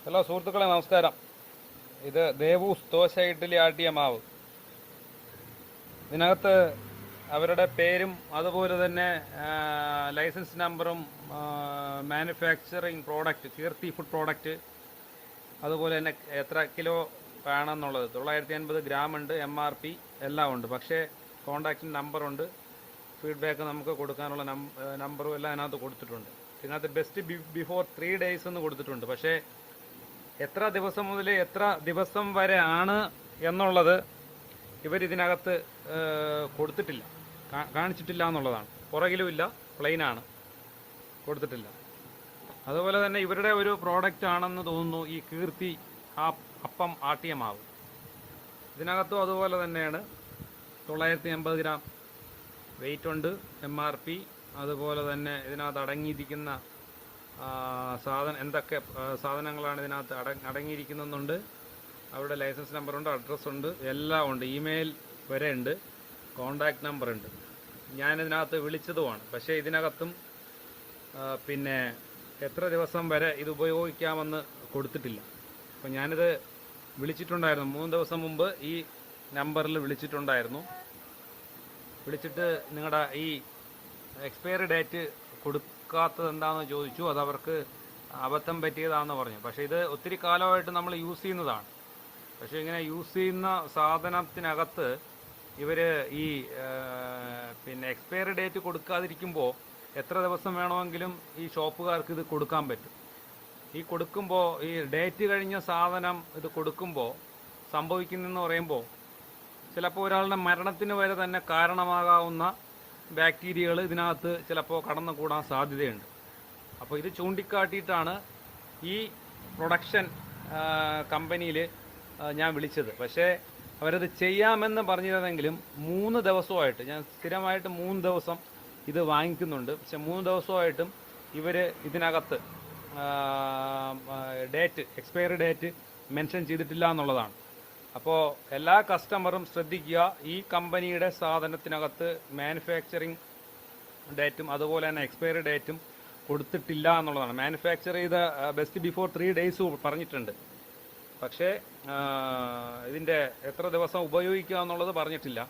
Hello സുഹൃത്തുക്കളെ, നമസ്കാരം. ഇത് ദേവൂസ് ദോശ ഇഡ്ഡലി ആട്ടിയ മാവ്. ഇതിനകത്ത് അവരുടെ പേരും അതുപോലെ തന്നെ ലൈസൻസ് നമ്പറും മാനുഫാക്ചറിങ് പ്രോഡക്റ്റ്, കീർത്തി ഫുഡ് പ്രോഡക്റ്റ്, അതുപോലെ തന്നെ എത്ര കിലോ വേണമെന്നുള്ളത്, 950 ഗ്രാം ഉണ്ട്, MRP എല്ലാം ഉണ്ട്. പക്ഷേ കോണ്ടാക്റ്റിന് നമ്പറുണ്ട്, ഫീഡ്ബാക്ക് നമുക്ക് കൊടുക്കാനുള്ള നമ്പറും എല്ലാം അതിനകത്ത് കൊടുത്തിട്ടുണ്ട്. ഇതിനകത്ത് ബെസ്റ്റ് ബിഫോർ 3 days എന്ന് കൊടുത്തിട്ടുണ്ട്. പക്ഷേ എത്ര ദിവസം മുതൽ എത്ര ദിവസം വരെ ആണ് എന്നുള്ളത് ഇവരിതിനകത്ത് കൊടുത്തിട്ടില്ല, കാണിച്ചിട്ടില്ല എന്നുള്ളതാണ്. പുറകിലുമില്ല, പ്ലെയിനാണ്, കൊടുത്തിട്ടില്ല. അതുപോലെ തന്നെ ഇവരുടെ ഒരു പ്രോഡക്റ്റ് ആണെന്ന് തോന്നുന്നു ഈ കീർത്തി അപ്പം ആട്ടിയ മാവ്. ഇതിനകത്തും അതുപോലെ തന്നെയാണ്, 950 ഗ്രാം വെയിറ്റ് ഉണ്ട്, MRP. അതുപോലെ തന്നെ ഇതിനകത്ത് അടങ്ങിയിരിക്കുന്ന എന്തൊക്കെ സാധനങ്ങളാണ് ഇതിനകത്ത് അടങ്ങിയിരിക്കുന്നുണ്ട്. അവിടെ ലൈസൻസ് നമ്പറുണ്ട്, അഡ്രസ്സുണ്ട്, എല്ലാം ഉണ്ട്, ഇമെയിൽ വരെ ഉണ്ട്, കോണ്ടാക്ട് നമ്പർ ഉണ്ട്. ഞാനിതിനകത്ത് വിളിച്ചതുമാണ്. പക്ഷേ ഇതിനകത്തും പിന്നെ എത്ര ദിവസം വരെ ഇത് ഉപയോഗിക്കാമെന്ന് കൊടുത്തിട്ടില്ല. അപ്പം ഞാനിത് വിളിച്ചിട്ടുണ്ടായിരുന്നു 3 ദിവസം മുമ്പ്, ഈ നമ്പറിൽ വിളിച്ചിട്ടുണ്ടായിരുന്നു. വിളിച്ചിട്ട് നിങ്ങളുടെ ഈ എക്സ്പയറി ഡേറ്റ് കൊടുക്കാത്തത് എന്താണെന്ന് ചോദിച്ചു. അതവർക്ക് അബദ്ധം പറ്റിയതാണെന്ന് പറഞ്ഞു. പക്ഷേ ഇത് ഒത്തിരി കാലമായിട്ട് നമ്മൾ യൂസ് ചെയ്യുന്നതാണ്. പക്ഷേ ഇങ്ങനെ യൂസ് ചെയ്യുന്ന സാധനത്തിനകത്ത് ഇവർ ഈ പിന്നെ എക്സ്പയറി ഡേറ്റ് കൊടുക്കാതിരിക്കുമ്പോൾ എത്ര ദിവസം വേണമെങ്കിലും ഈ ഷോപ്പുകാർക്ക് ഇത് കൊടുക്കാൻ പറ്റും. ഈ കൊടുക്കുമ്പോൾ ഈ ഡേറ്റ് കഴിഞ്ഞ സാധനം ഇത് കൊടുക്കുമ്പോൾ സംഭവിക്കുന്നതെന്ന് പറയുമ്പോൾ ചിലപ്പോൾ ഒരാളുടെ മരണത്തിന് വരെ തന്നെ കാരണമാകാവുന്ന ബാക്ടീരിയകൾ ഇതിനകത്ത് ചിലപ്പോൾ കടന്നുകൂടാൻ സാധ്യതയുണ്ട്. അപ്പോൾ ഇത് ചൂണ്ടിക്കാട്ടിയിട്ടാണ് ഈ പ്രൊഡക്ഷൻ കമ്പനിയിൽ ഞാൻ വിളിച്ചത്. പക്ഷേ അവരത് ചെയ്യാമെന്ന് പറഞ്ഞിരുന്നെങ്കിലും 3 ദിവസമായിട്ട്, ഞാൻ സ്ഥിരമായിട്ട് 3 ദിവസം ഇത് വാങ്ങിക്കുന്നുണ്ട്. പക്ഷെ 3 ദിവസമായിട്ടും ഇവർ ഇതിനകത്ത് എക്സ്പയറി ഡേറ്റ് മെൻഷൻ ചെയ്തിട്ടില്ല എന്നുള്ളതാണ്. അപ്പോൾ എല്ലാ കസ്റ്റമറും ശ്രദ്ധിക്കുക, ഈ കമ്പനിയുടെ സാധനത്തിനകത്ത് മാനുഫാക്ചറിങ് ഡേറ്റും അതുപോലെ തന്നെ എക്സ്പയറി ഡേറ്റും കൊടുത്തിട്ടില്ല എന്നുള്ളതാണ്. മാനുഫാക്ചർ ചെയ്ത ബെസ്റ്റ് ബിഫോർ 3 days പറഞ്ഞിട്ടുണ്ട്. പക്ഷേ ഇതിൻ്റെ എത്ര ദിവസം ഉപയോഗിക്കുക എന്നുള്ളത് പറഞ്ഞിട്ടില്ല.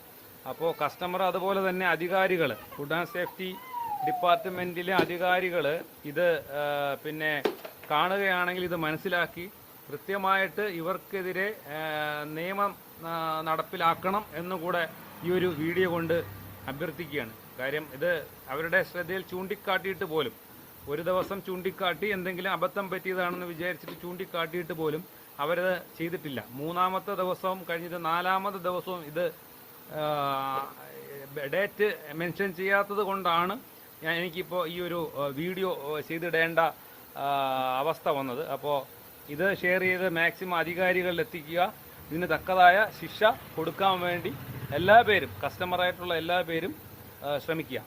അപ്പോൾ കസ്റ്റമർ അതുപോലെ തന്നെ അധികാരികൾ, ഫുഡ് ആൻഡ് സേഫ്റ്റി ഡിപ്പാർട്ട്മെൻറ്റിലെ അധികാരികൾ ഇത് പിന്നെ കാണുകയാണെങ്കിൽ ഇത് മനസ്സിലാക്കി കൃത്യമായിട്ട് ഇവർക്കെതിരെ നിയമം നടപ്പിലാക്കണം എന്നുകൂടെ ഈ ഒരു വീഡിയോ കൊണ്ട് അഭ്യർത്ഥിക്കുകയാണ്. കാര്യം ഇത് അവരുടെ ശ്രദ്ധയിൽ ചൂണ്ടിക്കാട്ടിയിട്ട് പോലും, ഒരു ദിവസം ചൂണ്ടിക്കാട്ടി എന്തെങ്കിലും അബദ്ധം പറ്റിയതാണെന്ന് വിചാരിച്ചിട്ട് ചൂണ്ടിക്കാട്ടിയിട്ട് പോലും അവരത് ചെയ്തിട്ടില്ല. 3-ാമത്തെ ദിവസവും കഴിഞ്ഞിട്ട് 4-ാമത്തെ ദിവസവും ഇത് ഡേറ്റ് മെൻഷൻ ചെയ്യാത്തത് കൊണ്ടാണ് എനിക്കിപ്പോൾ ഈ ഒരു വീഡിയോ ചെയ്തിടേണ്ട അവസ്ഥ വന്നത്. അപ്പോൾ ഇത് ഷെയർ ചെയ്ത് മാക്സിമം അധികാരികളിൽ എത്തിക്കുക. ഇതിന് തക്കതായ ശിക്ഷ കൊടുക്കാൻ വേണ്ടി എല്ലാ പേരും, കസ്റ്റമറായിട്ടുള്ള എല്ലാ പേരും ശ്രമിക്കുക.